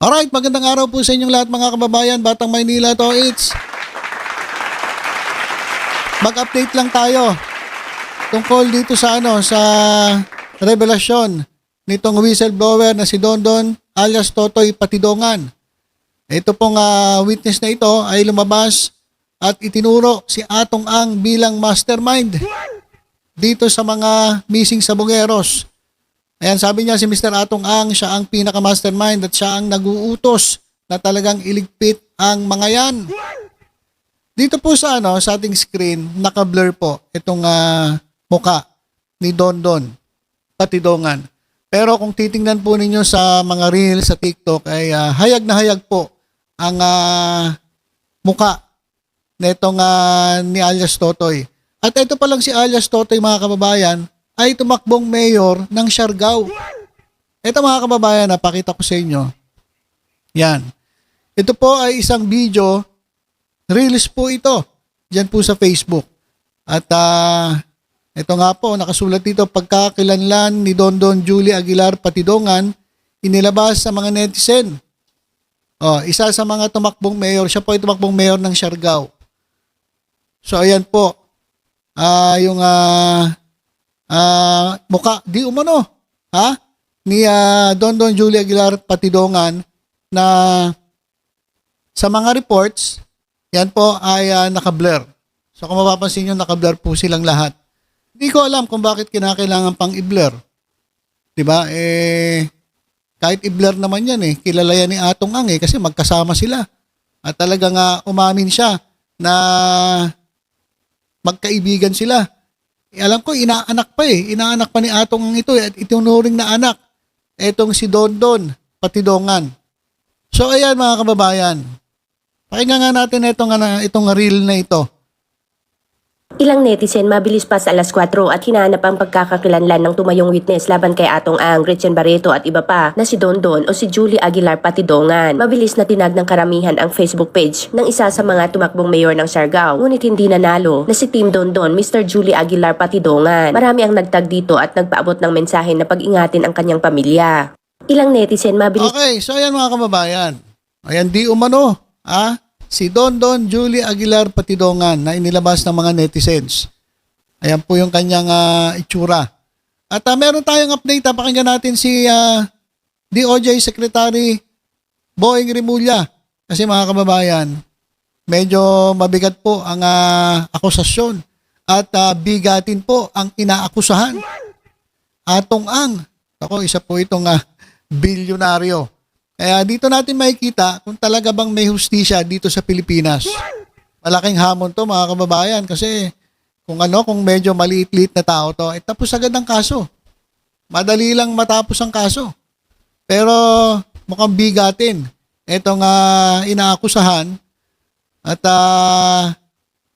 Alright, magandang araw po sa inyong lahat mga kababayan. Batang Maynila to, it's mag-update lang tayo tungkol dito sa sa revelasyon nitong whistleblower na si Dondon alias Totoy Patidongan. Ito pong witness na ito ay lumabas at itinuro si Atong Ang bilang mastermind dito sa mga missing sabongeros. Ayan, sabi niya si Mr. Atong Ang, siya ang pinaka-mastermind at siya ang nag-uutos na talagang iligpit ang mga yan. Dito po sa sa ating screen, naka-blur po itong muka ni Dondon Patidongan. Pero kung titingnan po ninyo sa mga reels sa TikTok ay hayag na hayag po ang muka nitong ni alias Totoy. At ito pa lang si alias Totoy mga kababayan ay tumakbong mayor ng Siargao. Ito mga kababayan, napakita ko sa inyo. Yan. Ito po ay isang video, reels po ito, dyan po sa Facebook. At ito nga po, nakasulat dito, pagkakakilanlan ni Dondon Julie Aguilar Patidongan, inilabas sa mga netizen. Isa sa mga tumakbong mayor, siya po ay tumakbong mayor ng Siargao. So ayan po, yung muka di umano ni Dondon Julie Aguilar Patidongan na sa mga reports yan po ay naka-blur. So kung mapapansin nyo, naka-blur po silang lahat. Hindi ko alam kung bakit kinakailangan pang i-blur. Diba? Kahit i-blur naman yan kilala yan ni Atong Ang kasi magkasama sila. At talagang umamin siya na magkaibigan sila. Alam ko, inaanak pa ni Atong Ang ito at itinuring na anak. Etong si Dondon Patidongan. So ayan mga kababayan. Pakinggan nga natin itong reel na ito. Ilang netizen mabilis pa sa alas 4 at hinahanap ang pagkakakilanlan ng tumayong witness laban kay Atong Ang, Gretchen Barreto at iba pa na si Dondon o si Julie Aguilar Patidongan. Mabilis na tinag ng karamihan ang Facebook page ng isa sa mga tumakbong mayor ng Siargao. Ngunit hindi nanalo na si Team Dondon, Mr. Julie Aguilar Patidongan. Marami ang nagtag dito at nagpaabot ng mensahe na pag-ingatin ang kanyang pamilya. Ilang netizen mabilis... Okay, so ayan mga kababayan. Ayan di umano, si Dondon Julie Aguilar Patidongan na inilabas ng mga netizens. Ayan po yung kanyang itsura. At meron tayong update. Pakinggan natin si DOJ Secretary Boying Rimulya. Kasi mga kababayan, medyo mabigat po ang akusasyon at bigatin po ang inaakusahan. Atong Ang. Ako, isa po itong bilyonaryo. Kaya dito natin makikita kung talaga bang may hustisya dito sa Pilipinas. Malaking hamon to mga kababayan kasi kung medyo maliit-liit na tao to, tapos agad ang kaso. Madali lang matapos ang kaso. Pero mukhang bigatin itong inaakusahan at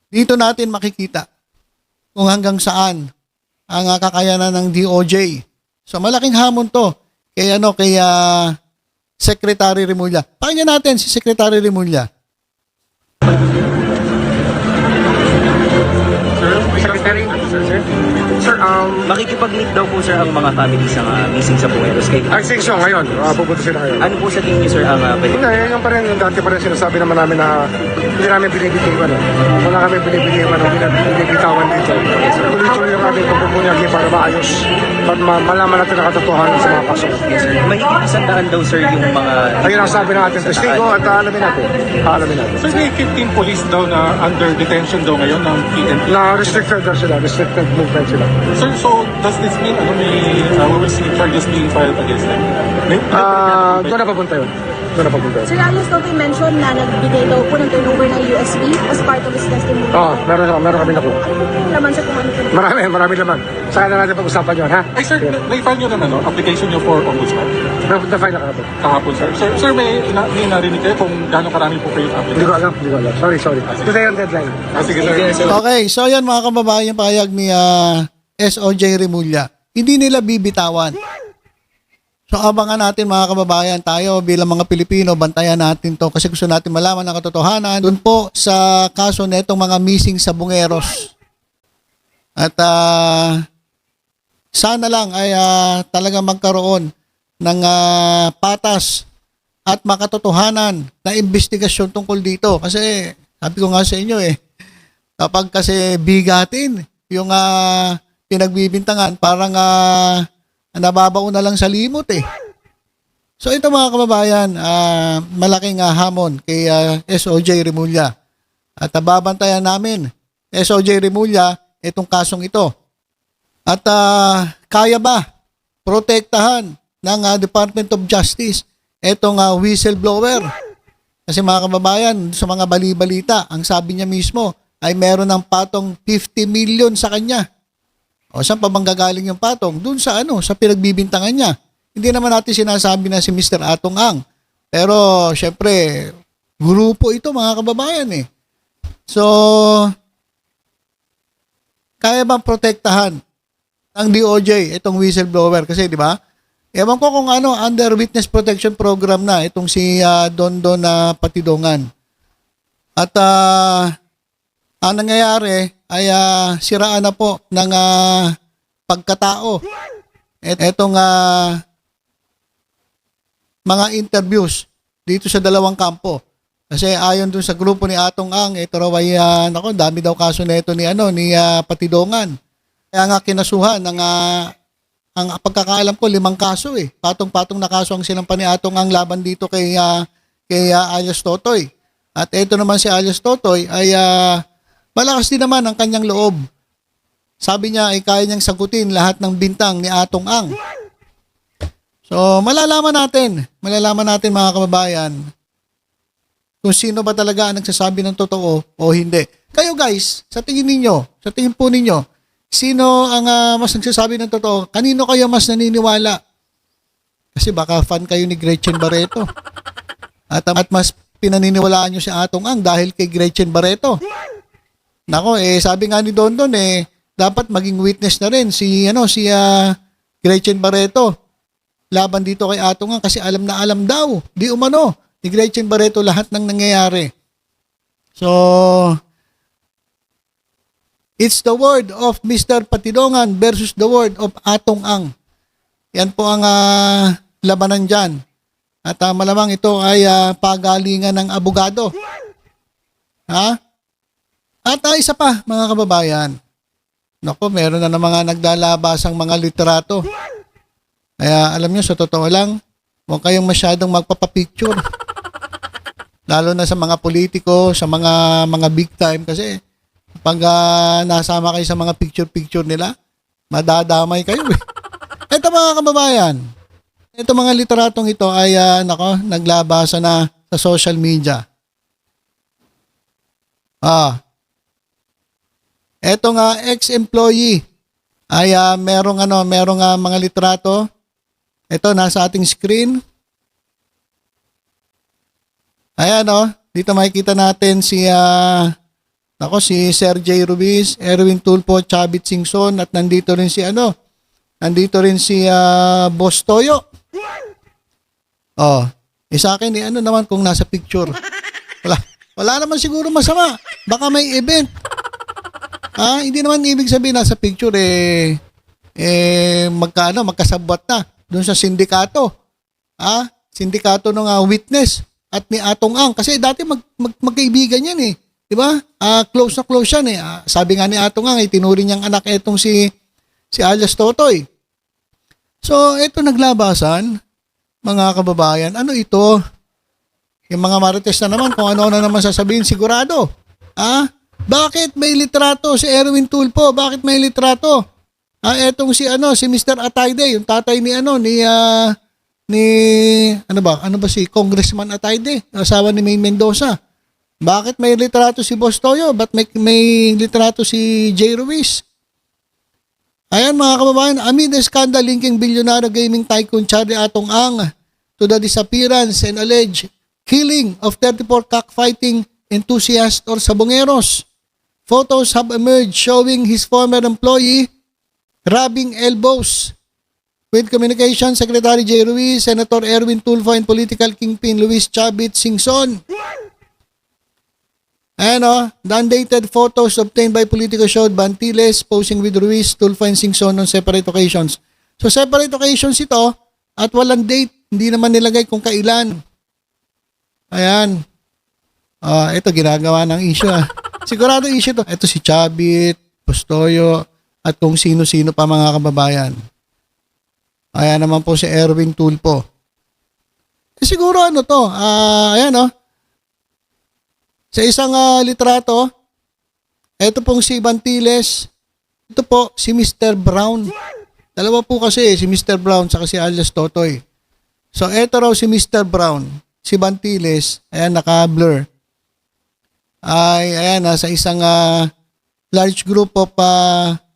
dito natin makikita kung hanggang saan ang kakayanan ng DOJ. So malaking hamon to kay Secretary Rimulya. Pakinggan natin si Secretary Rimulya. Secretary, sir, makikipag-meet daw po sir ang mga family sa missing sa Buenos kay. Ay, six ngayon. Pupunta sila ngayon. Ano po sa tingin niyo sir ang pwede? Hindi, yung pa rin, yung dati pa rin sinasabi naman namin na hindi namin binibitiwan. Wala kami binibitiwan, binibitawan dito. Tuloy-tuloy yung aming pagpupunyagi para maayos. Para malaman natin ang katotohanan sa mga kaso. Yes, sir. Mahigit 100 daw sir yung mga... Ayun ang sabi ng ating testigo at alamin natin. Alamin natin. Sir, may 15 police daw na under detention daw ngayon ng PNP. Na restricted daw sila, restricted movement sila. Sir, so does this mean we will see charges being filed against them? Doon na papunta yun. Doon na papunta yun. Sir Alias Totoy mentioned na nagbigay daw po ng turnover ng USB as part of his testimony. Meron kami naku. Ano po laman sa kung ano po? Marami naman. Saka na natin pag-usapan yun, ha? Ay sir, na-file nyo na application nyo for ombudsman Na-file na kahapon. kahapon sir. Sir, may narinig kayo kung gaano karami po kayo Hindi application? ko alam. Sorry. Today ang deadline. Sige sir. Okay, so yan mga kababayan, pahayag ni SOJ Rimulya. Hindi nila bibitawan. So abangan natin mga kababayan, tayo bilang mga Pilipino, bantayan natin to kasi gusto natin malaman ang katotohanan dun po sa kaso na itong mga missing sabongeros. At sana lang ay talagang magkaroon ng patas at makatotohanan na investigasyon tungkol dito. Kasi sabi ko nga sa inyo kapag kasi bigatin yung pinagbibintangan, parang nababao na lang sa limot So ito mga kababayan, malaking hamon kay SOJ Remulla. At babantayan namin, SOJ Remulla, itong kasong ito. At kaya ba protektahan ng Department of Justice itong whistleblower? Kasi mga kababayan, sa mga bali-balita, ang sabi niya mismo ay meron ng patong 50 million sa kanya. O saan pa bang gagaling yung patong? Doon sa sa pinagbibintangan niya. Hindi naman natin sinasabi na si Mr. Atong Ang. Pero syempre, grupo ito mga kababayan So, kaya bang protektahan ng DOJ itong whistleblower? Kasi di ba? Ewan ko kung under witness protection program na itong si Dondon Patidongan. At ang nangyayari ay siraan na po ng pagkatao. Etong mga interviews dito sa dalawang kampo. Kasi ayon dun sa grupo ni Atong Ang, ito raw ay dami daw kaso nito ni Patidongan. Kaya nga kinasuhan ng ang pagkakaalam ko 5 kaso Patong-patong na kaso ang sinampa ni Atong Ang laban dito kay alias Totoy. At ito naman si alias Totoy ay malakas din naman ang kanyang loob. Sabi niya ay kaya niyang sagutin lahat ng bintang ni Atong Ang. So malalaman natin mga kababayan kung sino ba talaga ang nagsasabi ng totoo o hindi. Kayo guys, sa tingin po ninyo, sino ang mas nagsasabi ng totoo? Kanino kayo mas naniniwala? Kasi baka fan kayo ni Gretchen Barreto. At mas pinaniniwalaan nyo si Atong Ang dahil kay Gretchen Barreto. Nako, sabi nga ni Dondon dapat maging witness na rin si Gretchen Barreto laban dito kay Atong Ang kasi alam na alam daw, di umano, ni Gretchen Barreto lahat ng nangyayari. So, it's the word of Mr. Patidongan versus the word of Atong Ang. Yan po ang labanan dyan. At malamang ito ay pagalingan ng abogado. Ha? At isa pa, mga kababayan. Naku, meron na mga naglalabasang mga literato. Kaya alam nyo, sa totoo lang, huwag kayong masyadong magpapapicture. Lalo na sa mga politiko, sa mga big time kasi pag nasama kayo sa mga picture-picture nila, madadamay kayo Ito mga kababayan, ito mga literatong ito ay naglabasa na sa social media. Ito nga ex-employee ay merong mga literato. Ito nasa ating screen. Ayan dito makikita natin si Sergey Ruiz, Erwin Tulfo, Chavit Singson at nandito rin si Boss Toyo. Sa akin naman kung nasa picture. Wala naman siguro masama. Baka may event. Hindi naman ibig sabihin nasa picture magkasabwat na doon sa sindikato. Sindikato ng witness at ni Atong Ang kasi dati magkaibigan yan Di ba? Close na close yan sabi nga ni Atong Ang tinuring niyang anak etong si alias Totoy. So, ito naglabasan, mga kababayan. Ano ito? Yung mga marites na naman, kung ano-ano naman sasabihin, sigurado. Bakit may litrato si Erwin Tulfo? Bakit may litrato? Etong si Mr. Atayde, yung tatay si Congressman Atayde, asawa ni May Mendoza. Bakit may litrato si Boss Toyo? Ba't may litrato si J. Ruiz? Ayan mga kababayan, amid the scandal linking billionaire gaming tycoon Charlie Atong Ang to the disappearance and alleged killing of 34 cockfighting enthusiasts or sabongeros. Photos have emerged showing his former employee rubbing elbows with Communications Secretary J. Ruiz, Senator Erwin Tulfo, and political kingpin Luis Chavit Singson. The undated photos obtained by Politico showed Bantiles posing with Ruiz, Tulfo, and Singson on separate occasions. So separate occasions ito at walang date. Hindi naman nilagay kung kailan. Ayan. Ito ginagawa ng issue. Sigurado issue to. Ito si Chabit, Postoyo, at kung sino-sino pa mga kababayan. Ayan naman po si Erwin Tulfo. Siguro ano to? Ayan sa isang litrato, ito pong si Bantiles. Ito po si Mr. Brown. Dalawa po kasi si Mr. Brown saka si alias Totoy. So ito raw si Mr. Brown. Si Bantiles, ayan naka-blur. Ayan, sa isang large group of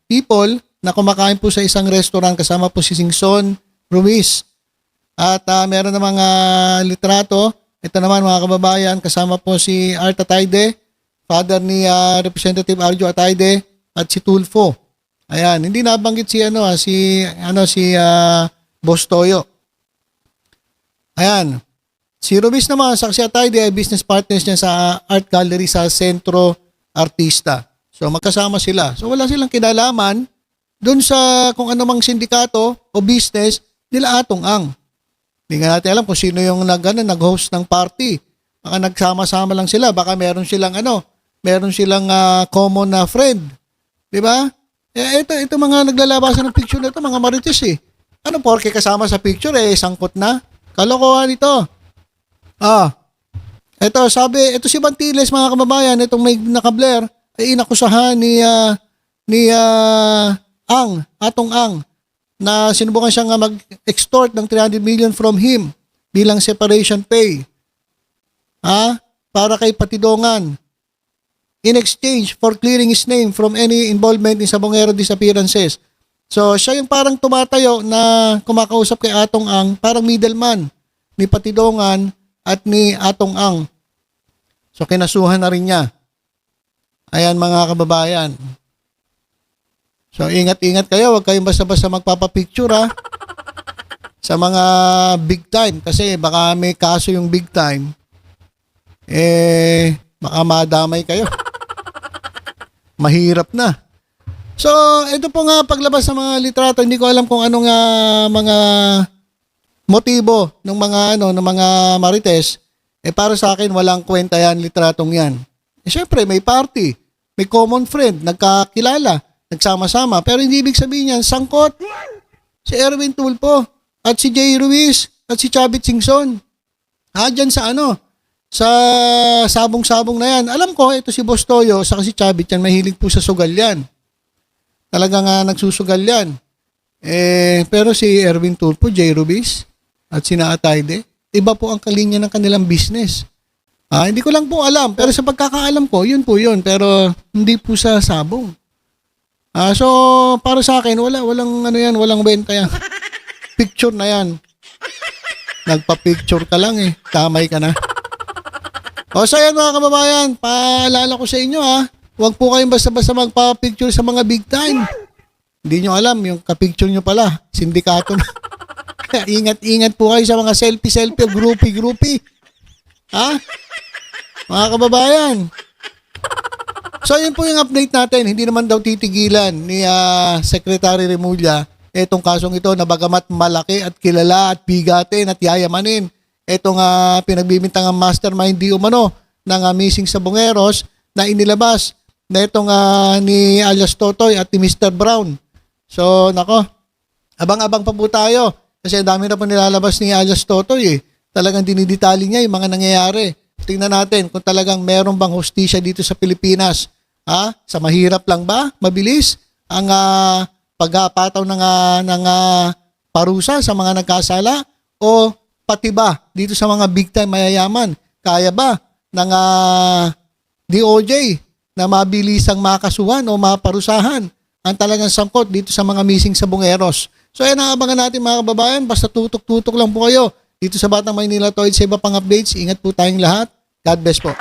people na kumakain po sa isang restaurant kasama po si Singson Ruiz. At meron na mga litrato. Ito naman mga kababayan, kasama po si Art Atayde, father ni Representative Arjo Atayde at si Tulfo. Ayan, hindi nabanggit si Boss Toyo. Ayan. Si Ruiz naman, sa si Atayde ay business partners niya sa art gallery sa Sentro Artista. So magkasama sila. So wala silang kinalaman doon sa kung ano mang sindikato o business nila Atong Ang. Hindi nga natin alam kung sino yung nag-host ng party. Baka nagsama-sama lang sila. Baka meron silang common na friend. Di ba? Ito mga naglalabasan ng picture na ito, mga marites eh. Ano porke kasama sa picture sangkot na? Kalokohan ito. Ito si Bantiles mga kababayan, itong may naka-blur, ay inakusahan ni Atong Ang, na sinubukan siyang mag-extort ng 300 million from him bilang separation pay. Para kay Patidongan. In exchange for clearing his name from any involvement in Sabongero disappearances. So siya yung parang tumatayo na kumakausap kay Atong Ang, parang middleman ni Patidongan at ni Atong Ang. So kinasuhan na rin niya. Ayan mga kababayan. So ingat-ingat kayo, huwag kayong basta-basta magpapapicture sa mga big time kasi baka may kaso yung big time. Baka madamay kayo. Mahirap na. So ito po nga paglabas ng mga litrato, hindi ko alam kung anong mga motibo ng mga marites. Para sa akin walang kwenta yan, litratong yan. Syempre may party, may common friend, nagkakilala, nagsama-sama, pero hindi ibig sabihin yan sangkot si Erwin Tulfo at si Jay Ruiz at si Chabit Singson. Diyan sa sa sabong-sabong na yan. Alam ko ito si Boss Toyo saka si Chabit yan, mahilig po sa sugal yan. Talagang nagsusugal yan. Pero si Erwin Tulfo, Jay Ruiz at sina Atayde, iba po ang kalinya ng kanilang business. Hindi ko lang po alam, pero sa pagkakaalam ko, yun po yun, pero hindi po sa sabong. So para sa akin, walang benta yan. Picture na yan. Nagpa-picture ka lang tamay ka na. So yan mga kababayan, paalala ko sa inyo huwag po kayong basta-basta magpa-picture sa mga big time. Hindi nyo alam, yung ka-picture nyo pala, sindikato na. Ingat-ingat po kayo sa mga selfie-selfie o groupie-groupie. Mga kababayan. So yun po yung update natin. Hindi naman daw titigilan ni Secretary Remulla itong kasong ito na bagamat malaki at kilala at bigatin at yayamanin itong pinagbibintangang mastermind di umano ng missing Sabongeros na inilabas na itong ni alias Totoy at ni Mr. Brown. So nako, abang-abang pa po tayo. Kasi dami na po nilalabas ni alias Totoy Talagang dinidetali niya yung mga nangyayari. Tingnan natin kung talagang meron bang hustisya dito sa Pilipinas. Sa mahirap lang ba? Mabilis? Ang pagpataw ng parusa sa mga nagkasala? O pati ba dito sa mga big time mayayaman? Kaya ba ng DOJ na mabilisang makasuhan o maparusahan ang talagang sangkot dito sa mga missing Sabongeros? So yan ang abangan natin mga kababayan. Basta tutok-tutok lang po kayo dito sa Batang Maynila Toid. Sa iba pang updates, ingat po tayong lahat. God bless po.